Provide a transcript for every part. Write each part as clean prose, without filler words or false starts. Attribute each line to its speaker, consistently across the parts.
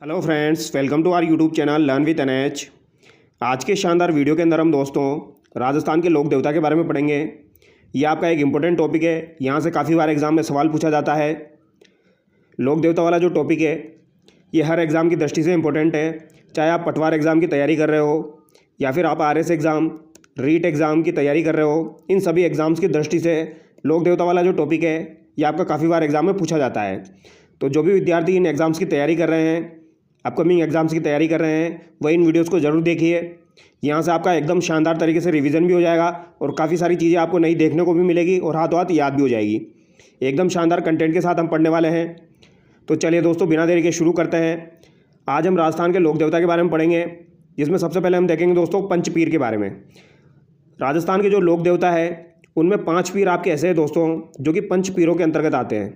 Speaker 1: Hello friends, welcome to our YouTube channel learn with NH. आज के शानदार video के अंदर हम दोस्तों राजस्थान के लोक देवता के बारे में पढ़ेंगे। ये आपका एक इम्पोर्टेंट टॉपिक है, यहाँ से काफ़ी बार एग्जाम में सवाल पूछा जाता है। लोक देवता वाला जो टॉपिक है ये हर एग्ज़ाम की दृष्टि से इम्पोर्टेंट है। चाहे आप पटवार एग्ज़ाम की तैयारी कर रहे हो या फिर आप आरएस एग्ज़ाम, रीट एग्ज़ाम की तैयारी कर रहे हो, इन सभी एग्ज़ाम्स की दृष्टि से लोक देवता वाला जो टॉपिक है ये आपका काफ़ी बार एग्ज़ाम में पूछा जाता है। तो जो भी विद्यार्थी इन एग्ज़ाम्स की तैयारी कर रहे हैं, अपकमिंग एग्ज़ाम्स की तैयारी कर रहे हैं, वह इन वीडियोस को ज़रूर देखिए। यहाँ से आपका एकदम शानदार तरीके से रिवीजन भी हो जाएगा और काफ़ी सारी चीज़ें आपको नई देखने को भी मिलेगी और हाथों हाथ याद भी हो जाएगी। एकदम शानदार कंटेंट के साथ हम पढ़ने वाले हैं। तो चलिए दोस्तों, बिना देरी के शुरू करते हैं। आज हम राजस्थान के लोक देवता के बारे में पढ़ेंगे, जिसमें सबसे पहले हम देखेंगे दोस्तों पंचपीर के बारे में। राजस्थान के जो लोक देवता है उनमें 5 पीर आपके ऐसे हैं दोस्तों जो कि पंचपीरों के अंतर्गत आते हैं।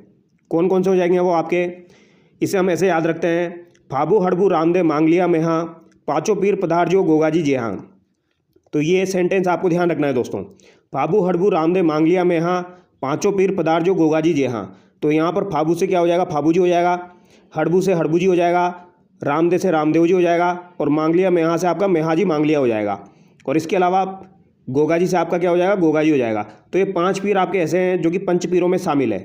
Speaker 1: कौन कौन से हो जाएंगे वो आपके, इसे हम ऐसे याद रखते हैं। फाबू हड़बू रामदेव मांगलिया मेहा, पाँचों पीर पधारजो गोगाजी जेहाँ। तो ये सेंटेंस आपको ध्यान रखना है दोस्तों। फाबू हड़बू रामदेव मांगलिया मेहा, पाँचों पीर पधारजो गोगाजी जेहाँ। तो यहाँ पर फाबू से क्या हो जाएगा, फाबू जी हो जाएगा। हड़बू से हड़बू जी हो जाएगा। रामदेव से रामदेव जी हो जाएगा। और मांगलिया मेहा से आपका मेहाजी मांगलिया हो जाएगा। और इसके अलावा गोगाजी से आपका क्या हो जाएगा, गोगाजी हो जाएगा। तो ये 5 पीर आपके ऐसे हैं जो कि पंचपीरों में शामिल है।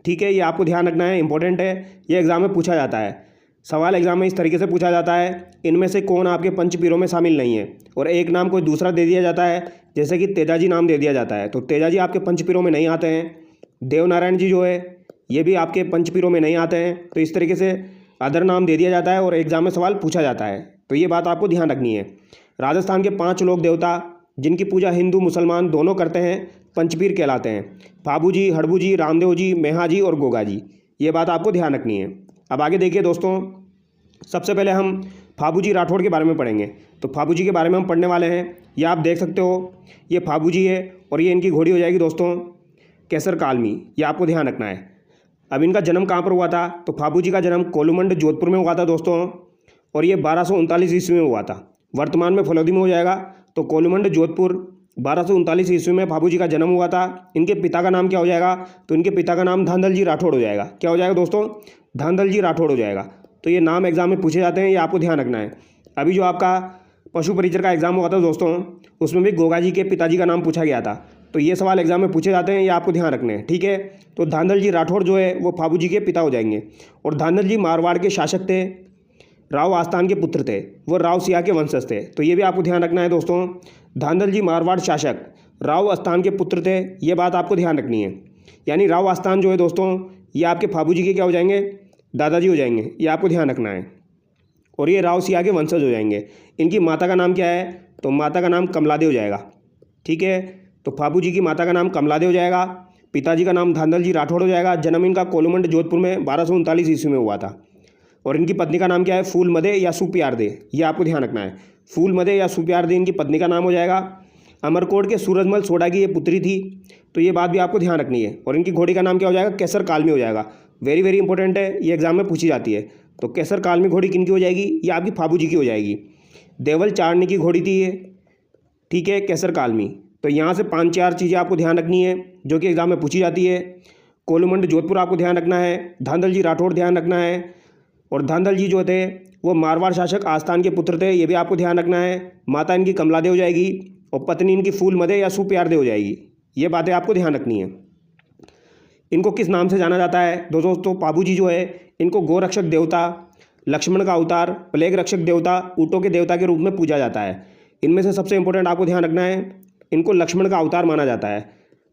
Speaker 1: ठीक है, ये आपको ध्यान रखना है, इंपॉर्टेंट है। ये एग्जाम में पूछा जाता है। सवाल एग्जाम में इस तरीके से पूछा जाता है, इनमें से कौन आपके पंचपीरों में शामिल नहीं है। और एक नाम कोई दूसरा दे दिया जाता है, जैसे कि तेजाजी नाम दे दिया जाता है, तो तेजाजी आपके पंचपीरों में नहीं आते हैं। देवनारायण जी जो है ये भी आपके पंचपीरों में नहीं आते हैं। तो इस तरीके से अदर नाम दे दिया जाता है और एग्जाम में सवाल पूछा जाता है। तो ये बात आपको ध्यान रखनी है। राजस्थान के 5 लोक देवता जिनकी पूजा हिंदू मुसलमान दोनों करते हैं पंचपीर कहलाते हैं। फाबू जी, हड़बू जी, रामदेव जी, मेहा जी और गोगा जी। ये बात आपको ध्यान रखनी है। अब आगे देखिए दोस्तों, सबसे पहले हम फाबू जी राठौड़ के बारे में पढ़ेंगे। तो फाबू जी के बारे में हम पढ़ने वाले हैं। ये आप देख सकते हो, ये फाबू जी है और ये इनकी घोड़ी हो जाएगी दोस्तों केसर कालमी। ये आपको ध्यान रखना है। अब इनका जन्म कहाँ पर हुआ था, तो फाबू जी का जन्म कोलूमंड जोधपुर में हुआ था दोस्तों, और ये 1239 ईस्वी में हुआ था। वर्तमान में फलौदी में हो जाएगा। तो कोलूमंड जोधपुर 1239 ईस्वी में फाबू जी का जन्म हुआ था। इनके पिता का नाम क्या हो जाएगा, तो इनके पिता का नाम धांधल जी राठौड़ हो जाएगा। क्या हो जाएगा दोस्तों, धांधल जी राठौड़ हो जाएगा। तो ये नाम एग्जाम में पूछे जाते हैं, ये आपको ध्यान रखना है। अभी जो आपका पशु परिचर का एग्जाम हुआ था दोस्तों, उसमें भी गोगा जी के पिताजी का नाम पूछा गया था। तो ये सवाल एग्जाम में पूछे जाते हैं, ये आपको ध्यान रखने हैं। ठीक है, तो धांधल जी राठौड़ जो है वो फाबू जी के पिता हो जाएंगे। और धांधल जी मारवाड़ के शासक थे, राव आस्थान के पुत्र थे, वो राव सिया के वंशज थे। तो ये भी आपको ध्यान रखना है दोस्तों। धांधल जी मारवाड़ शासक, राव आस्थान के पुत्र थे, ये बात आपको ध्यान रखनी है। यानी राव आस्थान जो है दोस्तों ये आपके फाबू जी के क्या हो जाएंगे, दादाजी हो जाएंगे। ये आपको ध्यान रखना है। और ये राव सिया के वंशज हो जाएंगे। इनकी माता का नाम क्या है, तो माता का नाम कमलादे हो जाएगा। ठीक है, तो फाबू जी की माता का नाम कमलादे हो जाएगा। पिताजी का नाम धांधल जी राठौड़ हो जाएगा। जन्म इनका कोलूमंड जोधपुर में 1239 ईस्वी में हुआ था। और इनकी पत्नी का नाम क्या है, फूलमदे या सुप्यारदे। ये आपको ध्यान रखना है। फूलमदे या सुप्यारदे इनकी पत्नी का नाम हो जाएगा। अमरकोट के सूरजमल सोडा की ये पुत्री थी। तो ये बात भी आपको ध्यान रखनी है। और इनकी घोड़ी का नाम क्या हो जाएगा, केसर कालमी हो जाएगा। वेरी वेरी इंपॉर्टेंट है, ये एग्जाम में पूछी जाती है। तो केसर कालमी घोड़ी किनकी हो जाएगी, ये आपकी फाबू जी की हो जाएगी। देवल चारणी की घोड़ी थी ये। ठीक है, केसर कालमी। तो यहाँ से 5-4 चीज़ें आपको ध्यान रखनी है जो कि एग्जाम में पूछी जाती है। कोलूमंड जोधपुर आपको ध्यान रखना है। धांधल जी राठौड़ ध्यान रखना है। और धांधल जी जो थे वो मारवाड़ शासक आस्थान के पुत्र थे, ये भी आपको ध्यान रखना है। माता इनकी कमलादे हो जाएगी और पत्नी इनकी फूलमदे या सुप्यारदे हो जाएगी। ये बातें आपको ध्यान रखनी है। इनको किस नाम से जाना जाता है, दोस्तों फाबू जी जो है इनको गोरक्षक देवता, लक्ष्मण का अवतार, प्लेग रक्षक देवता, ऊँटों के देवता के रूप में पूजा जाता है। इनमें से सबसे इंपॉर्टेंट आपको ध्यान रखना है, इनको लक्ष्मण का अवतार माना जाता है।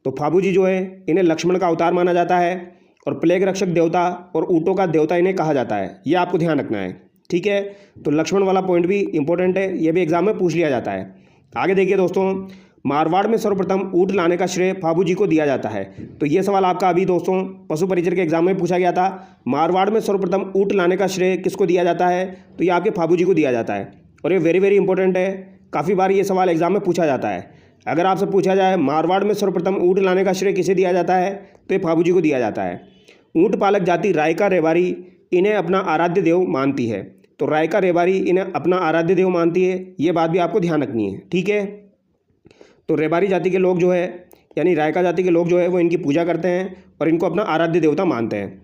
Speaker 1: तो फाबू जी जो है इन्हें लक्ष्मण का अवतार माना जाता है। और प्लेग रक्षक देवता और ऊँटों का देवता इन्हें कहा जाता है। ये आपको ध्यान रखना है। ठीक है, तो लक्ष्मण वाला पॉइंट भी इंपॉर्टेंट है, ये भी एग्जाम में पूछ लिया जाता है। आगे देखिए दोस्तों, मारवाड़ में सर्वप्रथम ऊँट लाने का श्रेय फाबू जी को दिया जाता है। तो ये सवाल आपका अभी दोस्तों पशु परिचर के एग्जाम में पूछा गया था। मारवाड़ में सर्वप्रथम ऊँट लाने का श्रेय किसको दिया जाता है, तो ये आपके फाबू जी को दिया जाता है। और ये वेरी वेरी इंपॉर्टेंट है, काफ़ी बार ये सवाल एग्जाम में पूछा जाता है। अगर आपसे पूछा जाए मारवाड़ में सर्वप्रथम ऊँट लाने का श्रेय किसे दिया जाता है, तो ये फाबू जी को दिया जाता है। ऊँट पालक जाति रायका रेवारी इन्हें अपना आराध्य देव मानती है। तो रायका रेवारी इन्हें अपना आराध्य देव मानती है, ये बात भी आपको ध्यान रखनी है। ठीक है, तो रेवारी जाति के लोग जो है यानी रायका जाति के लोग जो है वो इनकी पूजा करते हैं और इनको अपना आराध्य देवता मानते हैं।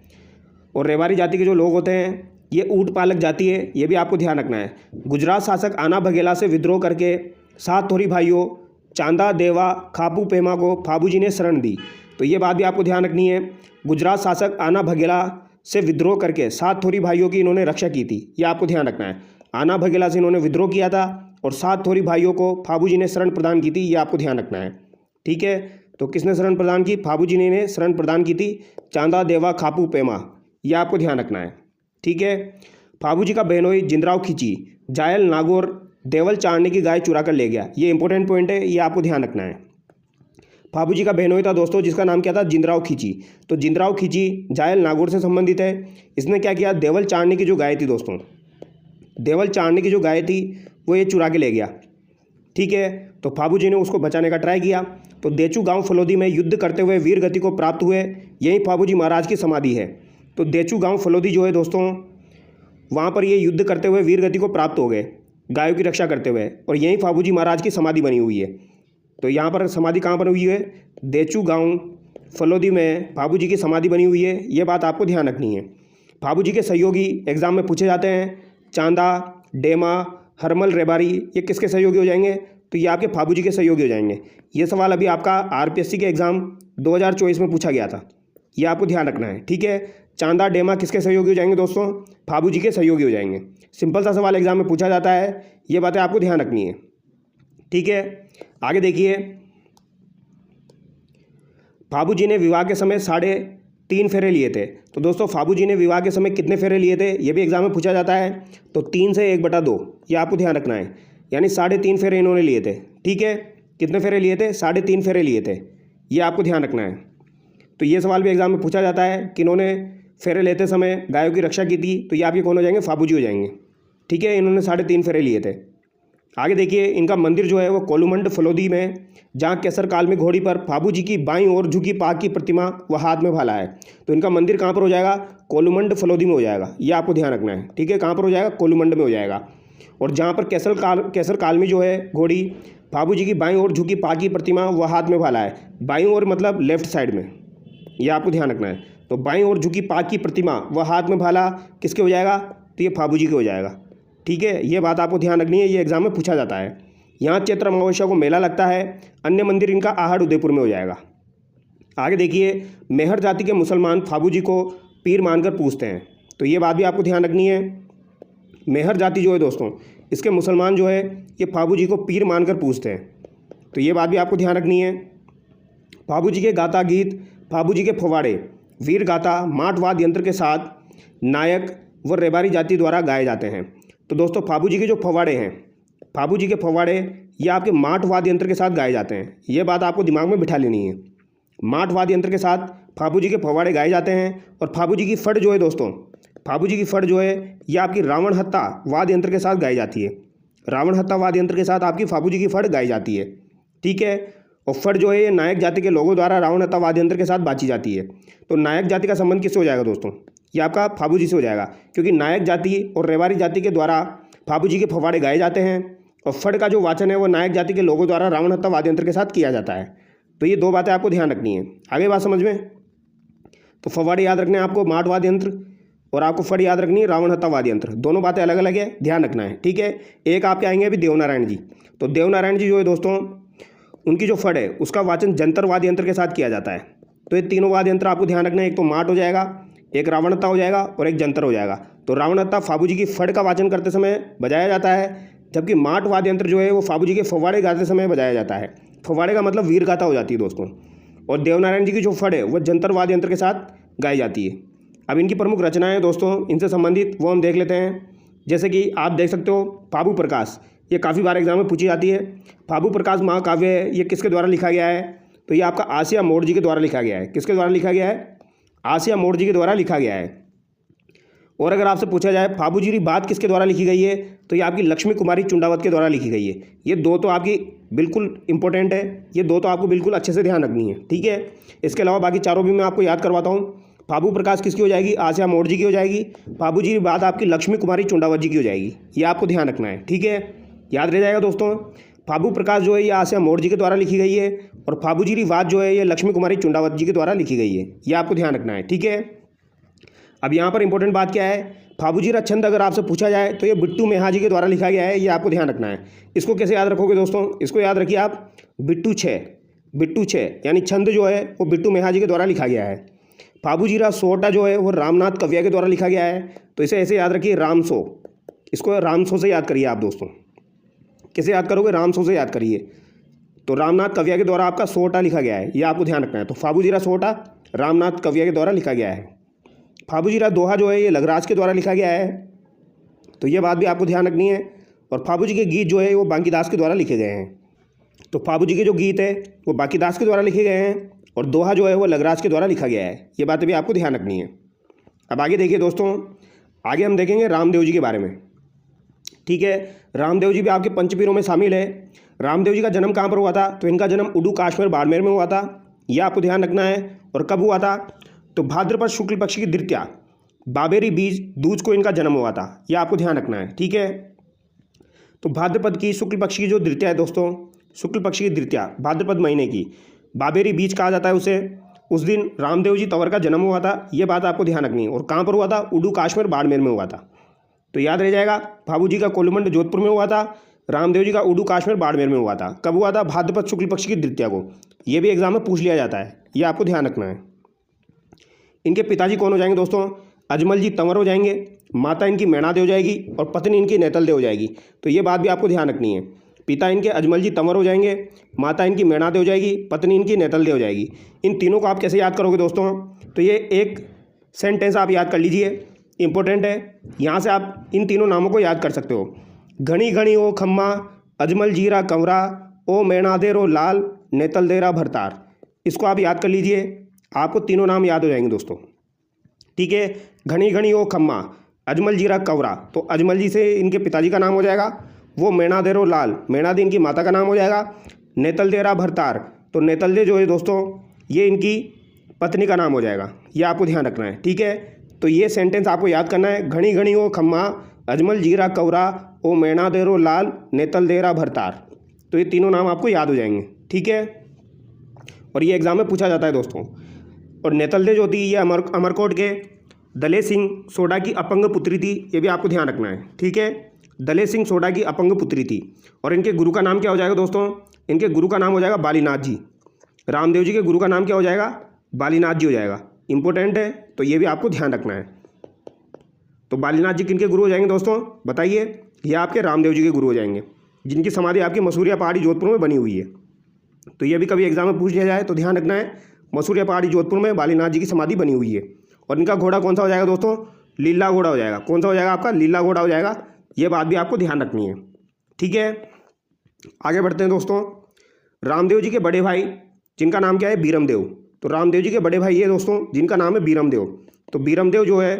Speaker 1: और रेवारी जाति के जो लोग होते हैं ये ऊँट पालक जाति है, ये भी आपको ध्यान रखना है। गुजरात शासक आना बघेला से विद्रोह करके 7 थोरी भाइयों चांदा देवा खापू पेमा को फाबूजी ने शरण दी। तो ये बात भी आपको ध्यान रखनी है। गुजरात शासक आना बघेला से विद्रोह करके 7 थोरी भाइयों की इन्होंने रक्षा की थी, ये आपको ध्यान रखना है। आना बघेला से इन्होंने विद्रोह किया था और 7 थोरी भाइयों को फाबूजी ने शरण प्रदान की थी, ये आपको ध्यान रखना है। ठीक है, तो किसने शरण प्रदान की? फाबूजी ने शरण प्रदान की थी चांदा देवा खापू पेमा, ये आपको ध्यान रखना है। ठीक है, फाबूजी का बहनोई जिंदराव खिंची जायल नागौर देवल चारने की गाय चुरा कर ले गया, ये इंपॉर्टेंट पॉइंट है, ये आपको ध्यान रखना है। फाबूजी का बहनोई था दोस्तों जिसका नाम क्या था? जिंदराव खिंची। तो जिंदराव खिंची जायल नागौर से संबंधित है। इसने क्या किया? देवल चारने की जो गाय थी दोस्तों, देवल चारने की जो गाय थी वो ये चुरा के ले गया। ठीक है, तो फाबूजी ने उसको बचाने का ट्राई किया। तो देचू गांव फलोदी में युद्ध करते हुए वीर गति को प्राप्त हुए, यही फाबूजी महाराज की समाधि है। तो देचू गांव फलोदी जो है दोस्तों, वहाँ पर ये युद्ध करते हुए वीर गति को प्राप्त हो गए गायों की रक्षा करते हुए, और यहीं फाबूजी महाराज की समाधि बनी हुई है। तो यहाँ पर समाधि कहाँ पर हुई है? देचू गांव फलोदी में फाबूजी की समाधि बनी हुई है, ये बात आपको ध्यान रखनी है। फाबूजी के सहयोगी एग्जाम में पूछे जाते हैं, चांदा डेमा हरमल रेबारी, ये किसके सहयोगी हो जाएंगे? तो ये आपके फाबूजी के सहयोगी हो जाएंगे। ये सवाल अभी आपका आरपीएससी के एग्ज़ाम 2024 में पूछा गया था, ये आपको ध्यान रखना है। ठीक है, चांदा डेमा किसके सहयोगी हो जाएंगे दोस्तों? फाबूजी के सहयोगी हो जाएंगे। सिंपल सा सवाल एग्जाम में पूछा जाता है, ये बातें आपको ध्यान रखनी है। ठीक है, आगे देखिए, फाबूजी ने विवाह के समय 3.5 फेरे लिए थे। तो दोस्तों फाबूजी ने विवाह के समय कितने फेरे लिए थे, ये भी एग्जाम में पूछा जाता है। तो 3 से 1/2, ये आपको ध्यान रखना है, यानी 3.5 फेरे इन्होंने लिए थे। ठीक है, कितने फेरे लिए थे? 3.5 फेरे लिए थे, ये आपको ध्यान रखना है। तो ये सवाल भी एग्जाम में पूछा जाता है कि इन्होंने फेरे लेते समय गायों की रक्षा की थी, तो ये आपके कौन हो जाएंगे? फाबूजी हो जाएंगे। ठीक है, इन्होंने 3.5 फेरे लिए थे। आगे देखिए, इनका मंदिर जो है वो कोलुमंड फलोदी में, जहाँ केसर काल में घोड़ी पर फाबूजी की बाईं ओर झुकी पाक की प्रतिमा व हाथ में भाला है। तो इनका मंदिर कहाँ पर हो जाएगा? कोलुमंड फलोदी में हो जाएगा, ये आपको ध्यान रखना है। ठीक है, कहाँ पर हो जाएगा? कोलुमंड में हो जाएगा। और जहाँ पर केसर काल में जो है घोड़ी फाबूजी की बाईं ओर झुकी पाक की प्रतिमा व हाथ में भाला है, बाईं ओर मतलब लेफ्ट साइड में, ये आपको ध्यान रखना है। तो बाईं ओर झुकी पाक की प्रतिमा व हाथ में भाला किसके हो जाएगा? तो ये फाबूजी के हो जाएगा। ठीक है, ये बात आपको ध्यान रखनी है, ये एग्जाम में पूछा जाता है। यहाँ चैत्र अमावस्या को मेला लगता है। अन्य मंदिर इनका आहड़ उदयपुर में हो जाएगा। आगे देखिए, मेहर जाति के मुसलमान फाबूजी को पीर मानकर पूजते हैं। तो ये बात भी आपको ध्यान रखनी है। मेहर जाति जो है दोस्तों, इसके मुसलमान जो है ये फाबूजी को पीर मानकर पूजते हैं, तो ये बात भी आपको ध्यान रखनी है। फाबूजी के गाथा गीत, फाबूजी के फवाड़े वीर गाथा माट वाद्य यंत्र के साथ नायक व रेबारी जाति द्वारा गाए जाते हैं। तो दोस्तों फाबूजी के जो फवाड़े हैं, फाबूजी के फवाड़े ये आपके माट वाद्य यंत्र के साथ गाए जाते हैं, ये बात आपको दिमाग में बिठा लेनी है। माट वाद्य यंत्र के साथ फाबूजी के फवाड़े गाए जाते हैं। और फाबूजी की फट जो है दोस्तों, फाबूजी की फट जो है ये आपकी रावण हत्ता वाद्य यंत्र के साथ गाई जाती है। रावण हत्ता वाद्य यंत्र के साथ आपकी फाबूजी की फट गाई जाती है। ठीक है, और फट जो है ये नायक जाति के लोगों द्वारा रावण हत्ता वाद्य यंत्र के साथ बाची जाती है। तो नायक जाति का संबंध किससे हो जाएगा दोस्तों? ये आपका फाबूजी से हो जाएगा, क्योंकि नायक जाति और रेवारी जाति के द्वारा फाबूजी के फवाड़े गाए जाते हैं, और फट का जो वाचन है वो नायक जाति के लोगों द्वारा रावण हत्ता वाद्य यंत्र के साथ किया जाता है। तो ये 2 बातें आपको ध्यान रखनी है। आगे बात समझ में? तो फवाड़े याद रखने हैं आपको, माट वाद्य यंत्र, और आपको फट याद रखनी है रावण हत्ता वाद्य यंत्र। दोनों बातें अलग अलग है, ध्यान रखना है। ठीक है, एक आपके आएंगे अभी देवनारायण जी। तो देवनारायण जी जो है दोस्तों, उनकी जो फट है उसका वाचन जंतर वाद्य यंत्र के साथ किया जाता है। तो ये तीनों वाद्य यंत्र आपको ध्यान रखना है, एक तो माट हो जाएगा, एक रावण हत्ता हो जाएगा, और एक जंतर हो जाएगा। तो रावण हत्ता फाबूजी की फट का वाचन करते समय बजाया जाता है, जबकि माट वाद्य यंत्र जो है वो फाबूजी के फवाड़े गाते समय बजाया जाता है। फवाड़े का मतलब वीर गाथा हो जाती है दोस्तों। और देवनारायण जी की जो फट है वो जंतर वाद्य यंत्र के साथ गाई जाती है। अब इनकी प्रमुख रचनाएं दोस्तों इनसे संबंधित वो हम देख लेते हैं। जैसे कि आप देख सकते हो फाबू प्रकाश, ये काफ़ी बार एग्जाम में पूछी जाती है। फाबू प्रकाश महाकाव्य है, ये किसके द्वारा लिखा गया है? तो ये आपका आसिया मोड़ जी के द्वारा लिखा गया है। किसके द्वारा लिखा गया है? आसिया मोड़ जी के द्वारा लिखा गया है। और अगर आपसे पूछा जाए फाबूजी की बात किसके द्वारा लिखी गई है, तो ये आपकी लक्ष्मी कुमारी चुंडावत के द्वारा लिखी गई है। ये 2 तो आपकी बिल्कुल इंपॉर्टेंट है, ये 2 तो आपको बिल्कुल अच्छे से ध्यान रखनी है। ठीक है, इसके अलावा बाकी चारों भी मैं आपको याद करवाता हूँ। फाबू प्रकाश किसकी हो जाएगी? आसिया मोड़ जी की हो जाएगी। फाबूजी की बात आपकी लक्ष्मी कुमारी चुंडावत जी की हो जाएगी, ये आपको ध्यान रखना है। ठीक है, याद रह जाएगा दोस्तों। फाबू प्रकाश जो है ये आसिया मोड़ जी के द्वारा लिखी गई है, और फाबूजी की बात जो है ये लक्ष्मी कुमारी चुंडावत जी के द्वारा लिखी गई है, ये आपको ध्यान रखना है। ठीक है, अब यहाँ पर इंपॉर्टेंट बात क्या है? फाबूजीरा छंद अगर आपसे पूछा जाए तो ये बिट्टू मेहाजी के द्वारा लिखा गया है, ये आपको ध्यान रखना है। इसको कैसे याद रखोगे दोस्तों, इसको याद रखिए आप बिट्टू छः यानी छंद जो है वो बिट्टू मेहाजी के द्वारा लिखा गया है। फाबूजीरा सोटा जो है वो रामनाथ कव्या के द्वारा लिखा गया है, तो इसे ऐसे याद रखिए रामसो। इसको रामसो से याद करिए आप दोस्तों। कैसे याद करोगे, रामसो से याद करिए। तो रामनाथ कव्या के द्वारा आपका सोटा लिखा गया है, ये आपको ध्यान रखना है। तो फाबूजीरा सोटा रामनाथ कव्या के द्वारा लिखा गया है। फाबूजीरा दोहा जो है ये लगराज के द्वारा लिखा गया है, तो ये बात भी आपको ध्यान रखनी है। और फाबूजी के गीत जो है वो बांकीदास के द्वारा लिखे गए हैं। तो फाबूजी के जो गीत है वो बांकीदास के द्वारा लिखे गए हैं और दोहा जो है वो लगराज के द्वारा लिखा गया है, ये बातें भी आपको ध्यान रखनी है। अब आगे देखिए दोस्तों, आगे हम देखेंगे रामदेव जी के बारे में। ठीक है, रामदेव जी भी आपके पंचपीरों में शामिल है। रामदेव जी का जन्म कहाँ पर हुआ था, तो इनका जन्म उडू काश्मीर बाड़मेर में हुआ था, यह आपको ध्यान रखना है। और कब हुआ था, तो भाद्रपद शुक्ल पक्ष की द्वितीया बाबेरी बीज दूज को इनका जन्म हुआ था, यह आपको ध्यान रखना है। ठीक है, तो भाद्रपद की शुक्ल पक्ष की जो द्वितीया है दोस्तों, शुक्ल पक्ष की द्वितीया भाद्रपद महीने की बाबेरी बीज कहा जाता है उसे। उस दिन रामदेव जी तंवर का जन्म हुआ था, ये बात आपको ध्यान रखनी है। और कहाँ पर हुआ था, उडू काश्मीर बाड़मेर में हुआ था, तो याद रह जाएगा। फाबू जी का कोलमंड जोधपुर में हुआ था, रामदेव जी का उडू काश्मीर बाड़मेर में हुआ था। कब हुआ था, भाद्रपद शुक्ल पक्ष की द्वितीया को। ये भी एग्जाम में पूछ लिया जाता है, ये आपको ध्यान रखना है। इनके पिताजी कौन हो जाएंगे दोस्तों, अजमल जी तंवर हो जाएंगे, माता इनकी मैणादेव हो जाएगी और पत्नी इनकी नेतलदेव हो जाएगी, तो ये बात भी आपको ध्यान रखनी है। पिता इनके अजमल जी तंवर हो जाएंगे, माता इनकी मैणादेव हो जाएगी, पत्नी इनकी नेतलदेव हो जाएगी। इन तीनों को आप कैसे याद करोगे दोस्तों, तो ये एक सेंटेंस आप याद कर लीजिए, इंपॉर्टेंट है। यहाँ से आप इन तीनों नामों को याद कर सकते हो। घनी घनी ओ खम्मा, अजमल जीरा कंवरा, ओ मैणादेरो लाल, नेतलदेरा भरतार। इसको आप याद कर लीजिए, आपको तीनों नाम याद हो जाएंगे दोस्तों। ठीक है, घनी घनी ओ खम्मा, अजमल जीरा कंवरा, तो अजमल जी से इनके पिताजी का नाम हो जाएगा। वो मैणादेरो लाल, मैणादे इनकी माता का नाम हो जाएगा। नेतलदेरा भरतार, तो नेतलदे जो है दोस्तों ये इनकी पत्नी का नाम हो जाएगा, ये आपको ध्यान रखना है। ठीक है, तो ये सेंटेंस आपको याद करना है, घनी घनी ओ खम्मा, अजमल जीरा कंवरा, ओ मैणादेरो लाल, नेतलदेरा भरतार। तो ये तीनों नाम आपको याद हो जाएंगे। ठीक है, और ये एग्जाम में पूछा जाता है दोस्तों। और नेतलदे जो थी ये अमरकोट के दले सिंह सोडा की अपंग पुत्री थी, ये भी आपको ध्यान रखना है। ठीक है, दले सिंह सोडा की अपंग पुत्री थी। और इनके गुरु का नाम क्या हो जाएगा दोस्तों, इनके गुरु का नाम हो जाएगा बालीनाथ जी। रामदेव जी के गुरु का नाम क्या हो जाएगा, बालीनाथ जी हो जाएगा। इंपॉर्टेंट है, तो ये भी आपको ध्यान रखना है। तो बालीनाथ जी किनके गुरु हो जाएंगे दोस्तों, बताइए। ये आपके रामदेव जी के गुरु हो जाएंगे, जिनकी समाधि आपकी मसूरिया पहाड़ी जोधपुर में बनी हुई है। तो ये भी कभी एग्जाम में पूछ लिया जाए तो ध्यान रखना है, मसूरिया पहाड़ी जोधपुर में बालीनाथ जी की समाधि बनी हुई है। और इनका घोड़ा कौन सा हो जाएगा दोस्तों, लीला घोड़ा हो जाएगा। कौन सा हो जाएगा आपका, लीला घोड़ा हो जाएगा। ये बात भी आपको ध्यान रखनी है। ठीक है, आगे बढ़ते हैं दोस्तों। रामदेव जी के बड़े भाई जिनका नाम क्या है, बीरमदेव। तो रामदेव जी के बड़े भाई ये दोस्तों जिनका नाम है बीरमदेव। तो बीरमदेव जो है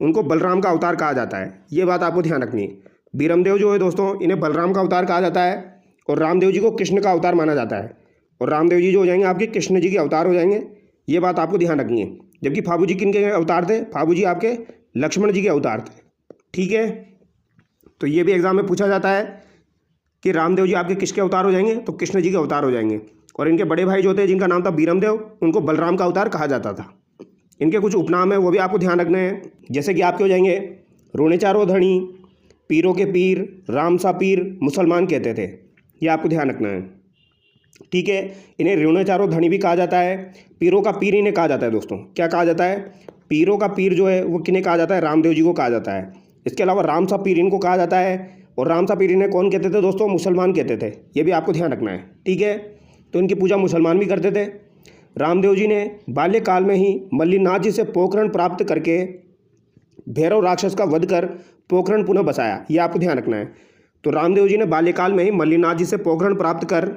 Speaker 1: उनको बलराम का अवतार कहा जाता है, ये बात आपको ध्यान रखनी है। बीरमदेव जो है दोस्तों इन्हें बलराम का अवतार कहा जाता है और रामदेव जी को कृष्ण का अवतार माना जाता है। और रामदेव जी जो हो जाएंगे आपके कृष्ण जी के अवतार हो जाएंगे, ये बात आपको ध्यान रखनी है। जबकि फाबू जी किनके अवतार थे, फाबू जी आपके लक्ष्मण जी के अवतार थे। ठीक है, तो ये भी एग्जाम में पूछा जाता है कि रामदेव जी आपके किसके अवतार हो जाएंगे, तो कृष्ण जी के अवतार हो जाएंगे। और इनके बड़े भाई जो थे जिनका नाम था बीरमदेव, उनको बलराम का अवतार कहा जाता था। इनके कुछ उपनाम है वो भी आपको ध्यान रखने हैं, जैसे कि आपके हो जाएंगे रोने चारो धनी, पीरों के पीर, राम सा पीर, मुसलमान कहते थे, ये आपको ध्यान रखना है। ठीक है, इन्हें रोने चारो धनी भी कहा जाता है, पीरों का पीर इन्हें कहा जाता है दोस्तों। क्या कहा जाता है, पीरों का पीर जो है वो किन्हें कहा जाता है, रामदेव जी को कहा जाता है। इसके अलावा राम सा पीर इनको कहा जाता है। और राम सा पीर इन्हें कौन कहते थे दोस्तों, मुसलमान कहते थे, ये भी आपको ध्यान रखना है। ठीक है, तो इनकी पूजा मुसलमान भी करते थे। रामदेव जी ने बाल्यकाल में ही मल्लीनाथ जी से पोखरण प्राप्त करके भैरव राक्षस का वध कर पोखरण पुनः बसाया, ये आपको ध्यान रखना है। तो रामदेव जी ने बाल्यकाल में ही मल्लीनाथ जी से पोखरण प्राप्त कर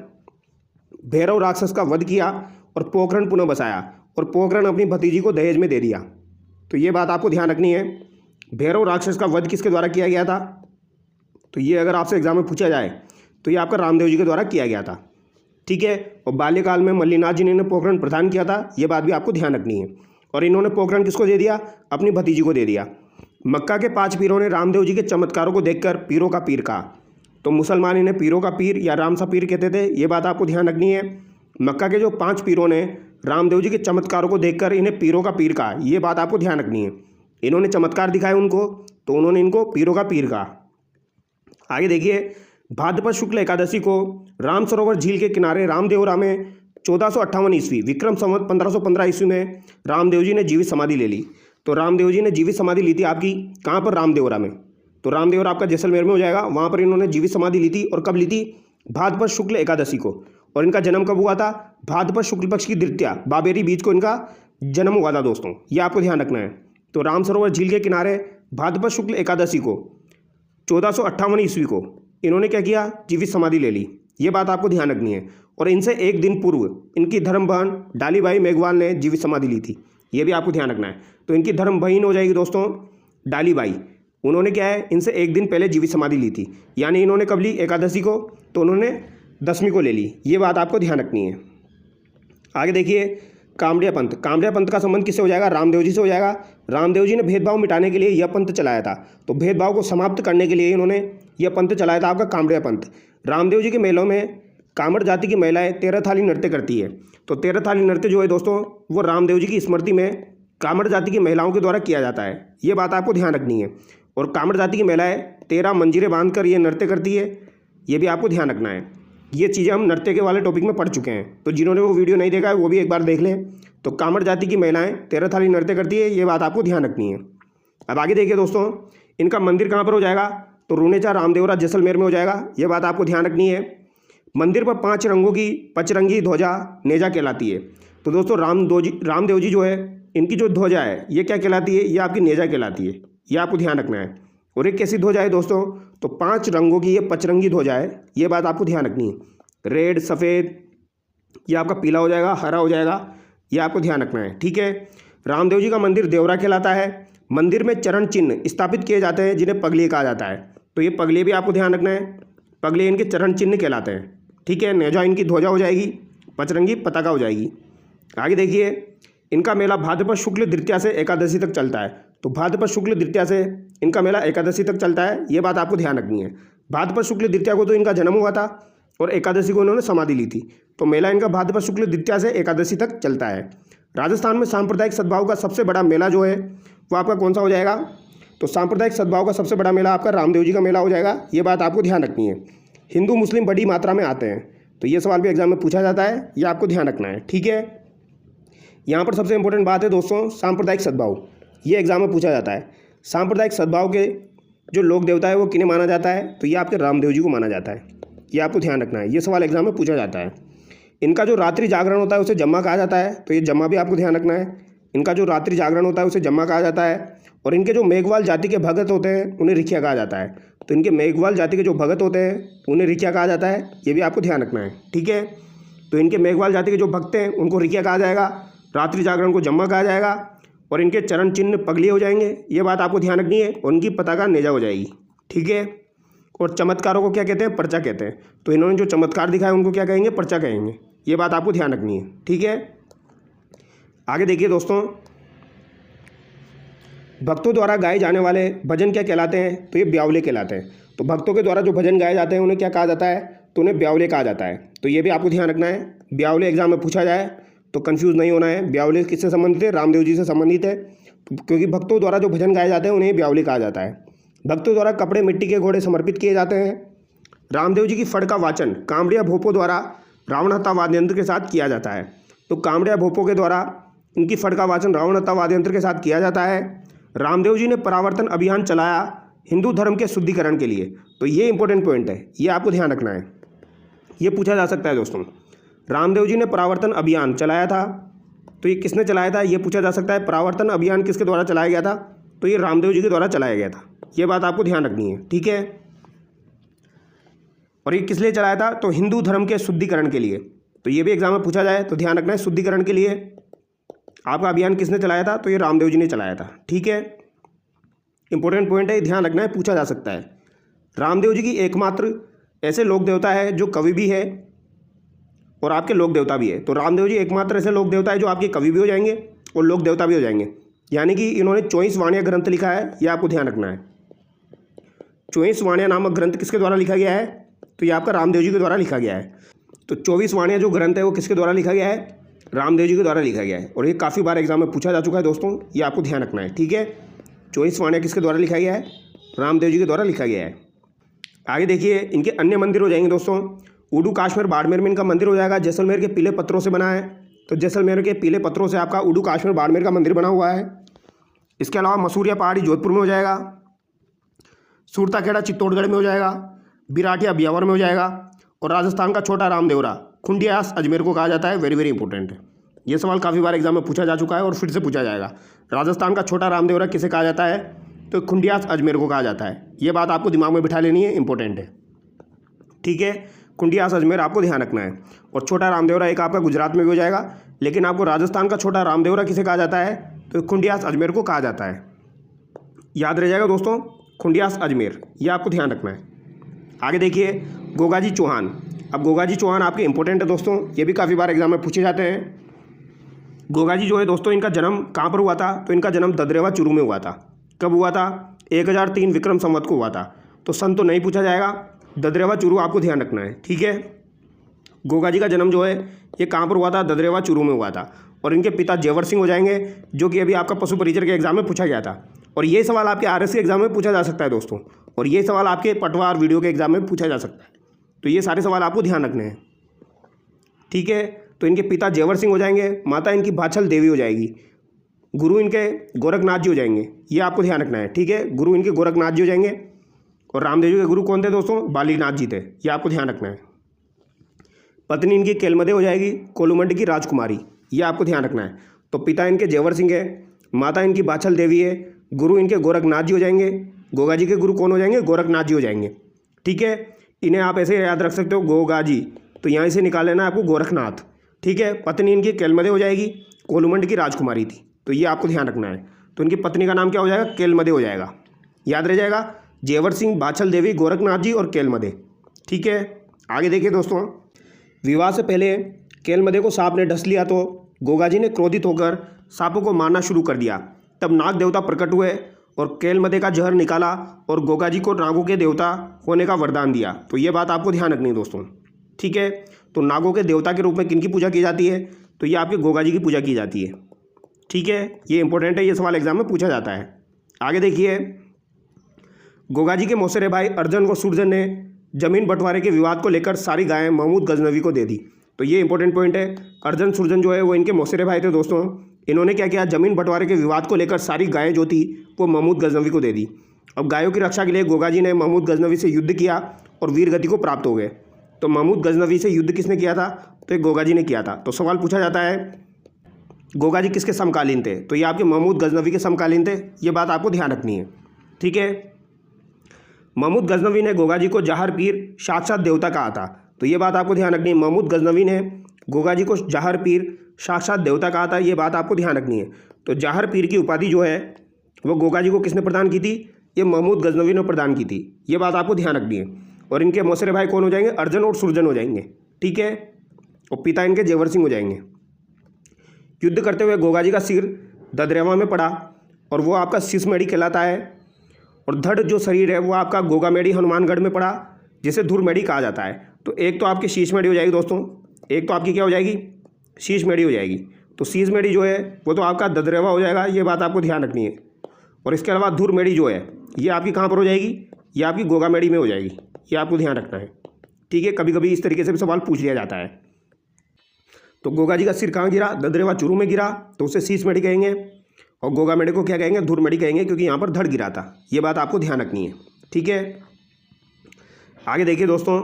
Speaker 1: भैरव राक्षस का वध किया और पोखरण पुनः बसाया, और पोखरण अपनी भतीजी को दहेज में दे दिया। तो ये बात आपको ध्यान रखनी है। भैरव राक्षस का वध किसके द्वारा किया गया था, तो ये अगर आपसे एग्जाम में पूछा जाए तो ये आपका रामदेव जी के द्वारा किया गया था। ठीक है, और बाल्यकाल में मल्लीनाथ जी ने पोखरण प्रदान किया था, ये बात भी आपको ध्यान रखनी है। और इन्होंने पोखरण किसको दे दिया, अपनी भतीजी को दे दिया। मक्का के 5 पीरों ने रामदेव जी के चमत्कारों को देखकर पीरों का पीर कहा। तो मुसलमान इन्हें पीरों का पीर या राम सा पीर कहते थे, ये बात आपको ध्यान रखनी है। मक्का के जो 5 पीरों ने रामदेव जी के चमत्कारों को देखकर इन्हें पीरों का पीर कहा, ये बात आपको ध्यान रखनी है। इन्होंने चमत्कार दिखाए उनको, तो उन्होंने इनको पीरों का पीर कहा। आगे देखिए, भाद्रपद शुक्ल एकादशी को राम सरोवर झील के किनारे रामदेवरा में 1458 ईस्वी विक्रम संवत 1515 ईस्वी में रामदेव जी ने जीवित समाधि ले ली। तो रामदेव जी ने जीवित समाधि ली थी आपकी कहाँ पर? रामदेवरा में। तो रामदेवरा आपका जैसलमेर में हो जाएगा, वहाँ पर इन्होंने जीवित समाधि ली थी। और कब ली थी? भाद्रपद शुक्ल एकादशी को। और इनका जन्म कब हुआ था? भाद्रपद शुक्ल पक्ष की द्वितीया बाबेरी बीज को इनका जन्म हुआ था दोस्तों, ये आपको ध्यान रखना है। तो राम सरोवर झील के किनारे भाद्रपद शुक्ल एकादशी को 1458 ईस्वी को इन्होंने क्या किया? जीवित समाधि ले ली। ये बात आपको ध्यान रखनी है। और इनसे एक दिन पूर्व इनकी धर्म बहन डालीबाई मेघवाल ने जीवित समाधि ली थी, ये भी आपको ध्यान रखना है। तो इनकी धर्म बहन हो जाएगी दोस्तों डालीबाई। उन्होंने क्या है? इनसे एक दिन पहले जीवित समाधि ली थी। यानी इन्होंने कब ली? एकादशी को। तो उन्होंने 10वीं को ले ली, ये बात आपको ध्यान रखनी है। आगे देखिए, कामड़िया पंथ। कामड़िया पंथ का संबंध किससे हो जाएगा? रामदेव जी से हो जाएगा। रामदेव जी ने भेदभाव मिटाने के लिए यह पंथ चलाया था। तो भेदभाव को समाप्त करने के लिए इन्होंने यह पंथ चलाया था आपका कामड़िया पंथ। रामदेव जी के मेलों में कामड़ जाति की महिलाएं 13 थाली नृत्य करती है। तो 13 थाली नृत्य जो है दोस्तों, वो रामदेव जी की स्मृति में कामड़ जाति की महिलाओं के द्वारा किया जाता है, ये बात आपको ध्यान रखनी है। और कामड़ जाति की महिलाएं 13 मंजीरें बांधकर ये नृत्य करती है, ये भी आपको ध्यान रखना है। ये चीज़ें हम नृत्य के वाले टॉपिक में पढ़ चुके हैं, तो जिन्होंने वो वीडियो नहीं देखा है वो भी एक बार देख लें। तो कामड़ जाति की महिलाएं 13 थाली नृत्य करती है, ये बात आपको ध्यान रखनी है। अब आगे देखिए दोस्तों, इनका मंदिर कहाँ पर हो जाएगा? तो रूनेचा रामदेवरा जैसलमेर में हो जाएगा, ये बात आपको ध्यान रखनी है। मंदिर पर 5 रंगों की पचरंगी ध्वजा नेजा कहलाती है। तो दोस्तों रामदेव जी जो है, इनकी जो ध्वजा है ये क्या कहलाती है? ये आपकी नेजा कहलाती है, ये आपको ध्यान रखना है। और एक कैसी ध्वजा है दोस्तों? तो 5 रंगों की ये पचरंगी ध्वजा है, ये बात आपको ध्यान रखनी है। रेड, सफ़ेद, ये आपका पीला हो जाएगा, हरा हो जाएगा, ये आपको ध्यान रखना है, ठीक है। रामदेव जी का मंदिर देवरा कहलाता है। मंदिर में चरण चिन्ह स्थापित किए जाते हैं जिन्हें पगले कहा जाता है। तो ये पगले भी आपको ध्यान रखना है, पगले इनके चरण चिन्ह कहलाते हैं, ठीक है। नेजा इनकी ध्वजा हो जाएगी, पचरंगी पताका हो जाएगी। आगे देखिए, इनका मेला भाद्रपद शुक्ल द्वितीया से एकादशी तक चलता है। तो भाद्रपद शुक्ल द्वितीया से इनका मेला एकादशी तक चलता है, ये बात आपको ध्यान रखनी है। भाद्रपद शुक्ल द्वितीया को तो इनका जन्म हुआ था और एकादशी को इन्होंने समाधि ली थी। तो मेला इनका भाद्रपद शुक्ल द्वितीया से एकादशी तक चलता है। राजस्थान में सांप्रदायिक सद्भाव का सबसे बड़ा मेला जो है वो आपका कौन सा हो जाएगा? तो सांप्रदायिक सद्भाव का सबसे बड़ा मेला आपका रामदेव जी का मेला हो जाएगा, ये बात आपको ध्यान रखनी है। हिंदू मुस्लिम बड़ी मात्रा में आते हैं, तो ये सवाल भी एग्जाम में पूछा जाता है, ये आपको ध्यान रखना है, ठीक है। यहाँ पर सबसे इंपॉर्टेंट बात है दोस्तों सांप्रदायिक सद्भाव, ये एग्जाम में पूछा जाता है। सांप्रदायिक सद्भाव के जो लोक देवता है वो किन्हें माना जाता है? तो ये आपके रामदेव जी को माना जाता है, ये आपको ध्यान रखना है, ये सवाल एग्जाम में पूछा जाता है। इनका जो रात्रि जागरण होता है उसे जम्मा कहा जाता है, तो ये जम्मा भी आपको ध्यान रखना है। इनका जो रात्रि जागरण होता है उसे जम्मा कहा जाता है। और इनके जो मेघवाल जाति के भगत होते हैं उन्हें रिखिया कहा जाता है। तो इनके मेघवाल जाति के जो भगत होते हैं उन्हें रिखिया कहा जाता है, ये भी आपको ध्यान रखना है, ठीक है। तो इनके मेघवाल जाति के जो भक्त हैं उनको रिखिया कहा जाएगा, रात्रि जागरण को जम्मा कहा जाएगा, और इनके चरण चिन्ह पगले हो जाएंगे, ये बात आपको ध्यान रखनी है। और उनकी पताका नेजा हो जाएगी, ठीक है। और चमत्कारों को क्या कहते हैं? पर्चा कहते हैं। तो इन्होंने जो चमत्कार दिखाया उनको क्या कहेंगे? पर्चा कहेंगे, ये बात आपको ध्यान रखनी है, ठीक है। आगे देखिए दोस्तों, भक्तों द्वारा गाए जाने वाले भजन क्या कहलाते हैं? तो ये ब्यावले कहलाते हैं। तो भक्तों के द्वारा जो भजन गाए जाते हैं उन्हें क्या कहा जाता है? तो उन्हें ब्यावले कहा जाता है। तो ये भी आपको ध्यान रखना है, ब्यावले एग्जाम में पूछा जाए तो कंफ्यूज नहीं होना है। ब्यावले किससे संबंधित है? रामदेव जी से संबंधित है, क्योंकि भक्तों द्वारा जो भजन गाए जाते हैं उन्हें ब्यावले कहा जाता है। भक्तों द्वारा कपड़े मिट्टी के घोड़े समर्पित किए जाते हैं। रामदेव जी की फड़ का वाचन कामड़िया भोपों द्वारा रावण हत्ता वाद्य यंत्र के साथ किया जाता है। तो कामड़िया भोपों के द्वारा इनकी फड़ का वाचन रावण हत्ता वाद्य यंत्र के साथ किया जाता है। रामदेव जी ने परावर्तन अभियान चलाया हिंदू धर्म के शुद्धिकरण के लिए। तो ये इंपॉर्टेंट पॉइंट है, ये आपको ध्यान रखना है, ये पूछा जा सकता है दोस्तों। रामदेव जी ने परावर्तन अभियान चलाया था, तो ये किसने चलाया था? ये पूछा जा सकता है। परावर्तन अभियान किसके द्वारा चलाया गया था? तो ये रामदेव जी के द्वारा चलाया गया था, ये बात आपको ध्यान रखनी है, ठीक है। और ये किस लिए चलाया था? तो हिंदू धर्म के शुद्धिकरण के लिए। तो ये भी एग्जाम में पूछा जाए तो ध्यान रखना है, शुद्धिकरण के लिए आपका अभियान किसने चलाया था? तो ये रामदेव जी ने चलाया था, ठीक है। इंपॉर्टेंट पॉइंट है, ध्यान रखना है, पूछा जा सकता है। रामदेव जी की एकमात्र ऐसे लोक देवता है जो कवि भी है और आपके लोक देवता भी है। तो रामदेव जी एकमात्र ऐसे लोक देवता है जो आपके कवि भी हो जाएंगे और लोक देवता भी हो जाएंगे। यानी कि इन्होंने 24 वाणिया ग्रंथ लिखा है, ये आपको ध्यान रखना है। 24 वाणिया नामक ग्रंथ किसके द्वारा लिखा गया है? तो ये आपका रामदेव जी के द्वारा लिखा गया है। तो 24 वाणिया जो ग्रंथ है वो किसके द्वारा लिखा गया है? रामदेव जी के द्वारा लिखा गया है। और ये काफ़ी बार एग्जाम में पूछा जा चुका है दोस्तों, ये आपको ध्यान रखना है, ठीक है। 24 वाणिया किसके द्वारा लिखा गया है? रामदेव जी के द्वारा लिखा गया है। आगे देखिए इनके अन्य मंदिर हो जाएंगे दोस्तों। उडू काश्मीर बाड़मेर में इनका मंदिर हो जाएगा, जैसलमेर के पीले पत्थरों से बना है। तो जैसलमेर के पीले पत्थरों से आपका उडू काश्मीर बाड़मेर का मंदिर बना हुआ है। इसके अलावा मसूरिया पहाड़ी जोधपुर में हो जाएगा, सूरताखेड़ा चित्तौड़गढ़ में हो जाएगा, बिराटिया ब्यावर में हो जाएगा, और राजस्थान का छोटा रामदेवरा खुंडियास अजमेर को कहा जाता है। वेरी वेरी इंपॉर्टेंट है, ये सवाल काफ़ी बार एग्जाम में पूछा जा चुका है और फिर से पूछा जाएगा। राजस्थान का छोटा रामदेवरा किसे कहा जाता है? तो खुंडियास अजमेर को कहा जाता है। ये बात आपको दिमाग में बिठा लेनी है, इंपॉर्टेंट है, ठीक है। खुंडियास अजमेर आपको ध्यान रखना है। और छोटा रामदेवरा एक आपका गुजरात में भी हो जाएगा, लेकिन आपको राजस्थान का छोटा रामदेवरा किसे कहा जाता है? तो खुंडियास अजमेर को कहा जाता है। याद रह जाएगा दोस्तों, खुंडियास अजमेर, ये आपको ध्यान रखना है। आगे देखिए गोगाजी चौहान। अब गोगाजी चौहान आपके इंपॉर्टेंट है दोस्तों, ये भी काफ़ी बार एग्जाम में पूछे जाते हैं। गोगाजी जो है दोस्तों, इनका जन्म कहाँ पर हुआ था? तो इनका जन्म ददरेवा चुरू में हुआ था। कब हुआ था? 1003 विक्रम संवत को हुआ था। तो सन तो नहीं पूछा जाएगा, ददरेवा चुरू आपको ध्यान रखना है, ठीक है। गोगाजी का जन्म जो है ये कहाँ पर हुआ था? ददरेवा चुरू में हुआ था। और इनके पिता जेवर सिंह हो जाएंगे, जो कि अभी आपका पशु परिचर के एग्जाम में पूछा गया था। और ये सवाल आपके आरएस के एग्जाम में पूछा जा सकता है दोस्तों, और ये सवाल आपके पटवार वीडियो के एग्जाम में पूछा जा सकता है। तो ये सारे सवाल आपको ध्यान रखने हैं, ठीक है। तो इनके पिता जेवर सिंह हो जाएंगे, माता इनकी भाछल देवी हो जाएगी, गुरु इनके गोरखनाथ जी हो जाएंगे, ये आपको ध्यान रखना है, ठीक है। गुरु इनके गोरखनाथ जी हो जाएंगे। और रामदेव जी के गुरु कौन थे दोस्तों? बालीनाथ जी थे, ये आपको ध्यान रखना है। पत्नी इनकी केलमदे हो जाएगी, कोलुमंडी की राजकुमारी, ये आपको ध्यान रखना है। तो पिता इनके जेवर सिंह है, माता इनकी भाछल देवी है, गुरु इनके गोरखनाथ जी हो जाएंगे। गोगा जी के गुरु कौन हो जाएंगे? गोरखनाथ जी हो जाएंगे, ठीक है। इन्हें आप ऐसे याद रख सकते हो, गोगा जी, तो यहाँ से निकाल लेना आपको गोरखनाथ, ठीक है। पत्नी इनकी केलमदे हो जाएगी, कोलुमंड की राजकुमारी थी, तो ये आपको ध्यान रखना है। तो इनकी पत्नी का नाम क्या हो जाएगा? केलमदे हो जाएगा, याद रह जाएगा। जेवर सिंह, भाछल देवी, गोरखनाथ जी और केलमदे, ठीक है। आगे देखिए दोस्तों, विवाह से पहले केलमदे को सांप ने डस लिया, तो गोगा जी ने क्रोधित होकर सांपों को मारना शुरू कर दिया। तब नाग देवता प्रकट हुए और केलमदे का जहर निकाला और गोगा जी को नागों के देवता होने का वरदान दिया। तो ये बात आपको ध्यान रखनी है दोस्तों, ठीक है। तो नागों के देवता के रूप में किनकी पूजा की जाती है? तो ये आपके गोगा जी की पूजा की जाती है, ठीक है। ये इंपॉर्टेंट है, ये सवाल एग्जाम में पूछा जाता है। आगे देखिए, गोगा जी के मौसेरे भाई अर्जन व सुरजन ने जमीन बंटवारे के विवाद को लेकर सारी गायें महमूद गजनवी को दे दी। तो ये इंपॉर्टेंट पॉइंट है। अर्जन सुरजन जो है वो इनके मौसेरे भाई थे दोस्तों। इन्होंने क्या किया? जमीन बंटवारे के विवाद को लेकर सारी गायें जो थी वो महमूद गजनवी को दे दी। अब गायों की रक्षा के लिए गोगा जी ने महमूद गजनवी से युद्ध किया और वीर गति को प्राप्त हो गए। तो महमूद गजनवी से युद्ध किसने किया था? तो ये गोगा जी ने किया था। तो सवाल पूछा जाता है, गोगा जी किसके समकालीन थे? तो ये आपके महमूद गजनवी के समकालीन थे, ये बात आपको ध्यान रखनी है, ठीक है। महमूद गजनवी ने गोगा जी को जहार पीर साक्षात देवता कहा था। तो ये बात आपको ध्यान रखनी है। महमूद गजनवी ने गोगा जी को जहार पीर साक्षात देवता कहा था, ये बात आपको ध्यान रखनी है। तो जहार पीर की उपाधि जो है वो गोगा जी को किसने प्रदान की थी? ये महमूद गजनवी ने प्रदान की थी, ये बात आपको ध्यान रखनी है। और इनके मौसेरे भाई कौन हो जाएंगे? अर्जन और सुरजन हो जाएंगे, ठीक है। और पिता इनके जेवर सिंह हो जाएंगे। युद्ध करते हुए गोगा जी का सिर ददरेवा में पड़ा और वो आपका सिसमेड़ी कहलाता है। और धड़ जो शरीर है वो आपका गोगामेड़ी हनुमानगढ़ में पड़ा, जिसे धुरमेड़ी कहा जाता है। तो एक तो आपकी शीशमेड़ी हो जाएगी दोस्तों, एक तो आपकी क्या हो जाएगी? शीशमेड़ी हो जाएगी। तो शीशमेड़ी जो है वो तो आपका ददरेवा हो जाएगा, ये बात आपको ध्यान रखनी है। और इसके अलावा धुरमेड़ी जो है ये आपकी कहाँ पर हो जाएगी? ये आपकी गोगामेड़ी में हो जाएगी, ये आपको ध्यान रखना है, ठीक है। कभी कभी इस तरीके से भी सवाल पूछ लिया जाता है। तो गोगा जी का सिर कहाँ गिरा? ददरेवा चुरू में गिरा, तो उसे शीशमेड़ी कहेंगे। और गोगामेड़ी को क्या कहेंगे? धुरमेड़ी कहेंगे, क्योंकि यहाँ पर धड़ गिरा था, ये बात आपको ध्यान रखनी है, ठीक है। आगे देखिए दोस्तों,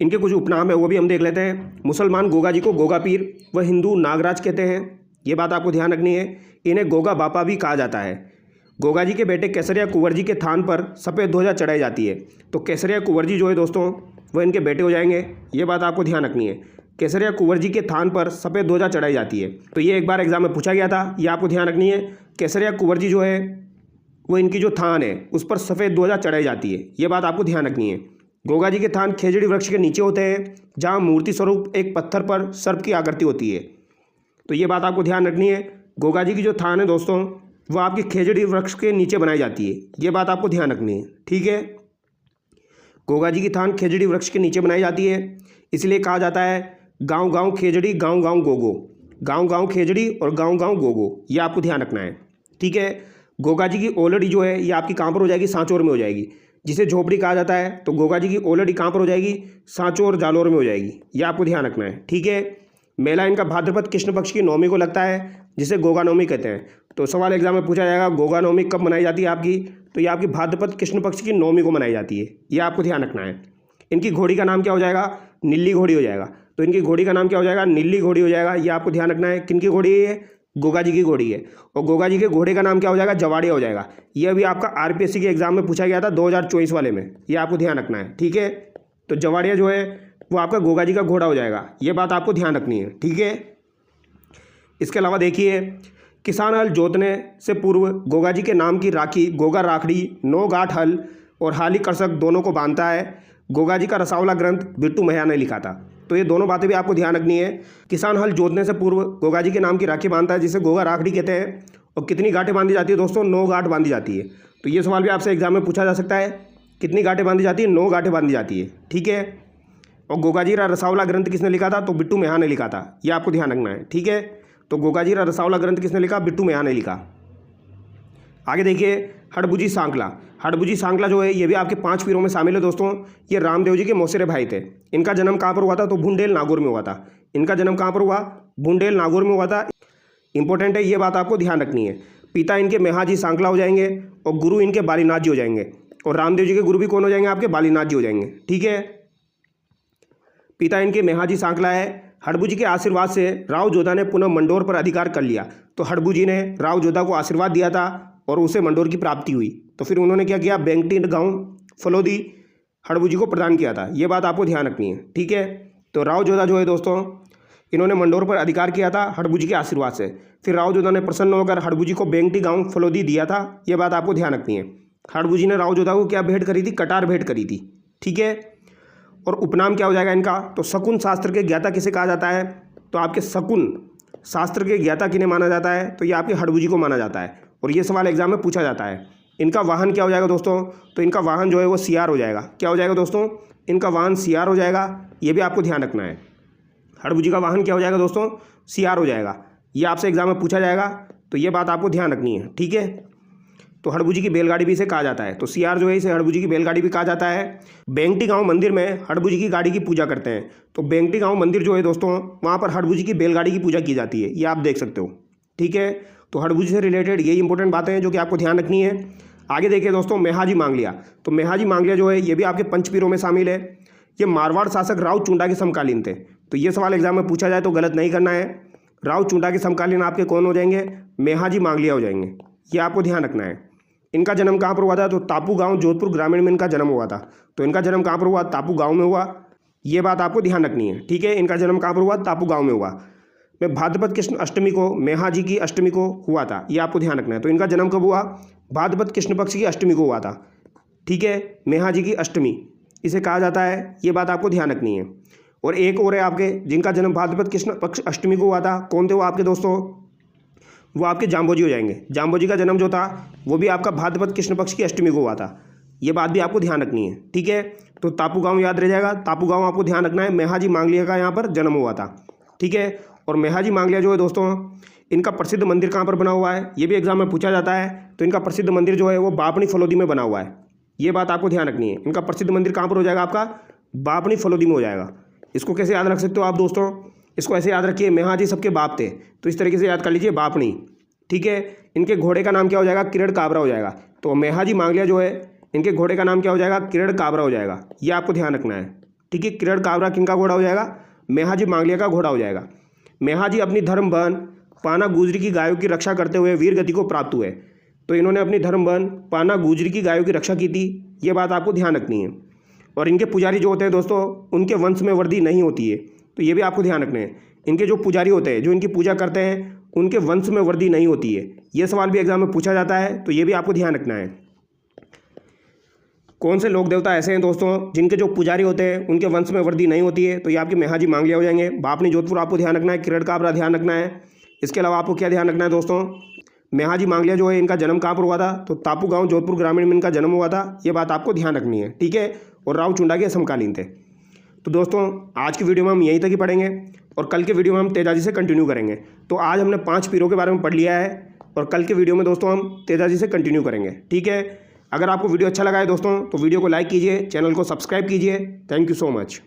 Speaker 1: इनके कुछ उपनाम है वो भी हम देख लेते हैं। मुसलमान गोगा जी को गोगा पीर व हिंदू नागराज कहते हैं, ये बात आपको ध्यान रखनी है। इन्हें गोगा बापा भी कहा जाता है। गोगा जी के बेटे केसरिया कुंवर जी के थान पर सफ़ेद ध्वजा चढ़ाई जाती है। तो केसरिया कुंवर जी जो है दोस्तों वह इनके बेटे हो जाएंगे, ये बात आपको ध्यान रखनी है। केसरिया कुंवर जी के थान पर सफ़ेद ध्वजा चढ़ाई जाती है। तो ये एक बार एग्जाम में पूछा गया था, ये आपको ध्यान रखनी है। केसरिया कुंवर जी जो है वो इनकी जो थान है उस पर सफ़ेद ध्वजा चढ़ाई जाती है, ये बात आपको ध्यान रखनी है। गोगा जी के थान खेजड़ी वृक्ष के नीचे होते हैं, जहाँ मूर्ति स्वरूप एक पत्थर पर सर्प की आकृति होती है। तो ये बात आपको ध्यान रखनी है। गोगा जी की जो थान है दोस्तों वो आपकी खेजड़ी वृक्ष के नीचे बनाई जाती है, ये बात आपको ध्यान रखनी है, ठीक है। गोगा जी की थान खेजड़ी वृक्ष के नीचे बनाई जाती है, इसलिए कहा जाता है गांव गांव खेजड़ी गांव गांव गोगो। गांव गांव खेजड़ी और गांव गांव गोगो, ये आपको ध्यान रखना है, ठीक है। गोगा जी की ओलड़ी जो है ये आपकी कहाँ पर हो जाएगी, सांचौर में हो जाएगी, जिसे झोपड़ी कहा जाता है। तो गोगा जी की ओलड़ी कहाँ पर हो जाएगी, सांचौर जालौर में हो जाएगी। ये आपको ध्यान रखना है, ठीक है। मेला इनका भाद्रपद कृष्ण पक्ष की नवमी को लगता है, जिसे गोगा नवमी कहते हैं। तो सवाल एग्जाम में पूछा जाएगा गोगा नवमी कब मनाई जाती है आपकी, तो ये आपकी भाद्रपद कृष्ण पक्ष की नवमी को मनाई जाती है। ये आपको ध्यान रखना है। इनकी घोड़ी का नाम क्या हो जाएगा, नीली घोड़ी हो जाएगा। तो इनकी घोड़ी का नाम क्या हो जाएगा, नीली घोड़ी हो जाएगा। ये आपको ध्यान रखना है। किनकी घोड़ी है ये, गोगा जी की घोड़ी है। और गोगा जी के घोड़े का नाम क्या हो जाएगा, जवाड़िया हो जाएगा। ये अभी आपका आरपीएससी के एग्जाम में पूछा गया था 2024 वाले में। ये आपको ध्यान रखना है, ठीक है। तो जवाड़िया जो है वो आपका गोगा जी का घोड़ा हो जाएगा। ये बात आपको ध्यान रखनी है, ठीक है। इसके अलावा देखिए, किसान हल जोतने से पूर्व गोगा जी के नाम की राखी गोगा राखड़ी 9 गांठ हल और हाली कर्षक दोनों को बांधता है। गोगा जी का रसावला ग्रंथ बिट्टू मैया ने लिखा था। तो ये दोनों बातें भी आपको ध्यान रखनी है। किसान हल जोतने से पूर्व गोगा जी के नाम की राखी बांधता है, जिसे गोगा राखड़ी कहते हैं। और कितनी गांठें बांधी जाती है दोस्तों, 9 गांठ बांधी जाती है। तो ये सवाल भी आपसे एग्जाम में पूछा जा सकता है, कितनी गांठें बांधी जाती है, 9 गांठें बांधी जाती है, ठीक है। और गोगा जी का रसावला ग्रंथ किसने लिखा था, तो बिट्टू मैया ने लिखा था। ये आपको ध्यान रखना है, ठीक है। तो गोगा जी का रसावला ग्रंथ किसने लिखा, बिट्टू मैया ने लिखा। आगे देखिए, हड़बुजी सांकला। हड़बुजी सांकला जो है ये भी आपके 5 पीरों में शामिल है दोस्तों। ये रामदेव जी के मौसेरे भाई थे। इनका जन्म कहाँ पर हुआ था, तो बुंडेल नागौर में हुआ था। इनका जन्म कहाँ पर हुआ, बुंडेल नागौर में हुआ था। इंपॉर्टेंट है, ये बात आपको ध्यान रखनी है। पिता इनके मेहाजी सांकला हो जाएंगे और गुरु इनके बालीनाथ जी हो जाएंगे। और रामदेव जी के गुरु भी कौन हो जाएंगे, आपके बालीनाथ जी हो जाएंगे, ठीक है। पिता इनके मेहाजी सांकला है। हड़बू जी के आशीर्वाद से राव जोधा ने पुनः मंडोर पर अधिकार कर लिया। तो हड़बू जी ने राव जोधा को आशीर्वाद दिया था और उसे मंडोर की प्राप्ति हुई। तो फिर उन्होंने क्या किया, बेंगटी गांव फलोदी हड़बू जी को प्रदान किया था। ये बात आपको ध्यान रखनी है, ठीक है। तो राव जोधा जो है दोस्तों, इन्होंने मंडोर पर अधिकार किया था हड़बू जी के आशीर्वाद से। फिर राव जोधा ने प्रसन्न होकर हड़बू जी को बेंगटी गांव फलोदी दिया था। ये बात आपको ध्यान रखनी है। हड़बू जी ने राव जोधा को क्या भेंट करी थी, कटार भेंट करी थी, ठीक है। और उपनाम क्या हो जाएगा इनका, तो शकुन शास्त्र के ज्ञाता किसे कहा जाता है, तो आपके शकुन शास्त्र के ज्ञाता किन्हें माना जाता है, तो ये आपके हड़बू जी को माना जाता है। और ये सवाल एग्जाम में पूछा जाता है। इनका वाहन क्या हो जाएगा दोस्तों, तो इनका वाहन जो है वो सियार हो जाएगा। क्या हो जाएगा दोस्तों, इनका वाहन सियार हो जाएगा। ये भी आपको ध्यान रखना है। हड़बू जी का वाहन क्या हो जाएगा दोस्तों, सियार हो जाएगा। ये आपसे एग्जाम में पूछा जाएगा, तो ये बात आपको ध्यान रखनी है, ठीक है। तो हड़बू जी की बैलगाड़ी भी इसे कहा जाता है। तो सियार जो है इसे हड़बू जी की बैलगाड़ी भी कहा जाता है। बेंगटी गांव मंदिर में हड़बू जी की गाड़ी की पूजा करते हैं। तो बेंगटी गांव मंदिर जो है दोस्तों, वहाँ पर हड़बू जी की बैलगाड़ी की पूजा की जाती है। ये आप देख सकते हो, ठीक है। तो हड़बू जी से रिलेटेड यही इंपॉर्टेंट बातें हैं जो कि आपको ध्यान रखनी है। आगे देखिए दोस्तों, मेहाजी मांगलिया। तो मेहाजी मांगलिया जो है ये भी आपके पंचपीरों में शामिल है। ये मारवाड़ शासक राव चुंडा के समकालीन थे। तो ये सवाल एग्जाम में पूछा जाए तो गलत नहीं करना है। राव चुंडा के समकालीन आपके कौन हो जाएंगे, मेहाजी मांगलिया हो जाएंगे। ये आपको ध्यान रखना है। इनका जन्म कहाँ पर हुआ था, तो तापू गांव जोधपुर ग्रामीण में इनका जन्म हुआ था। तो इनका जन्म कहाँ पर हुआ, तापू गांव में हुआ। ये बात आपको ध्यान रखनी है, ठीक है। इनका जन्म कहाँ पर हुआ, तापू गांव में हुआ। में भाद्रपद कृष्ण अष्टमी को, मेहाजी की अष्टमी को हुआ था। ये आपको ध्यान रखना है। तो इनका जन्म कब हुआ, भाद्रपद कृष्ण पक्ष की अष्टमी को हुआ था, ठीक है। मेहाजी की अष्टमी इसे कहा जाता है। ये बात आपको ध्यान रखनी है। और एक और है आपके जिनका जन्म भाद्रपद कृष्ण पक्ष अष्टमी को हुआ था। कौन थे वो आपके दोस्तों, वो आपके जाम्बोजी हो जाएंगे। जाम्बोजी का जन्म जो था वो भी आपका भाद्रपद कृष्ण पक्ष की अष्टमी को हुआ था। ये बात भी आपको ध्यान रखनी है, ठीक है। तो तापू गांव याद रह जाएगा। तापू गांव आपको ध्यान रखना है। मेहाजी मांगलिया का यहाँ पर जन्म हुआ था, ठीक है। और मेहाजी मांगलिया जो है दोस्तों, इनका प्रसिद्ध मंदिर कहाँ पर बना हुआ है, ये भी एग्जाम में पूछा जाता है। तो इनका प्रसिद्ध मंदिर जो है वो बापनी फलोदी में बना हुआ है। ये बात आपको ध्यान रखनी है। इनका प्रसिद्ध मंदिर कहाँ पर हो जाएगा, आपका बापनी फलोदी में हो जाएगा। इसको कैसे याद रख सकते हो आप दोस्तों, इसको ऐसे याद रखिए, मेहाजी सबके बाप थे। तो इस तरीके से याद कर लीजिए, बापनी, ठीक है। इनके घोड़े का नाम क्या हो जाएगा, किरण काबरा हो जाएगा। तो मेहाजी मांगलिया जो है, इनके घोड़े का नाम क्या हो जाएगा, किरण काबरा हो जाएगा। ये आपको ध्यान रखना है, ठीक है। किरण काबरा किनका घोड़ा हो जाएगा, मेहाजी मांगलिया का घोड़ा हो जाएगा। मेहाजी अपनी धर्म बहन पाना गुजरी की गायों की रक्षा करते हुए वीर गति को प्राप्त हुए। तो इन्होंने अपनी धर्म बहन पाना गुजरी की गायों की रक्षा की थी। ये बात आपको ध्यान रखनी है। और इनके पुजारी जो होते हैं दोस्तों, उनके वंश में वृद्धि नहीं होती है। तो ये भी आपको ध्यान रखना है। इनके जो पुजारी होते हैं, जो इनकी पूजा करते हैं, उनके वंश में वृद्धि नहीं होती है। ये सवाल भी एग्जाम में पूछा जाता है। तो ये भी आपको ध्यान रखना है। कौन से लोक देवता ऐसे हैं दोस्तों जिनके जो पुजारी होते हैं उनके वंश में वृद्धि नहीं होती है, तो ये आपके मेहाजी मांगलिया हो जाएंगे। बापनी जोधपुर आपको ध्यान रखना है, किरण काबरा ध्यान रखना है। इसके अलावा आपको क्या ध्यान रखना है दोस्तों, मेहाजी मांगलिया जो है इनका जन्म कहाँ पर हुआ था, तो तापू गांव जोधपुर ग्रामीण में इनका जन्म हुआ था। ये बात आपको ध्यान रखनी है, ठीक है। और राव चुंडा के समकालीन थे। तो दोस्तों आज की वीडियो में हम यहीं तक ही पढ़ेंगे और कल के वीडियो में हम तेजाजी से कंटिन्यू करेंगे। तो आज हमने 5 पीरों के बारे में पढ़ लिया है। और कल के वीडियो में दोस्तों हम तेजाजी से कंटिन्यू करेंगे। ठीक है, अगर आपको वीडियो अच्छा लगा है दोस्तों तो वीडियो को लाइक कीजिए, चैनल को सब्सक्राइब कीजिए। Thank you so much.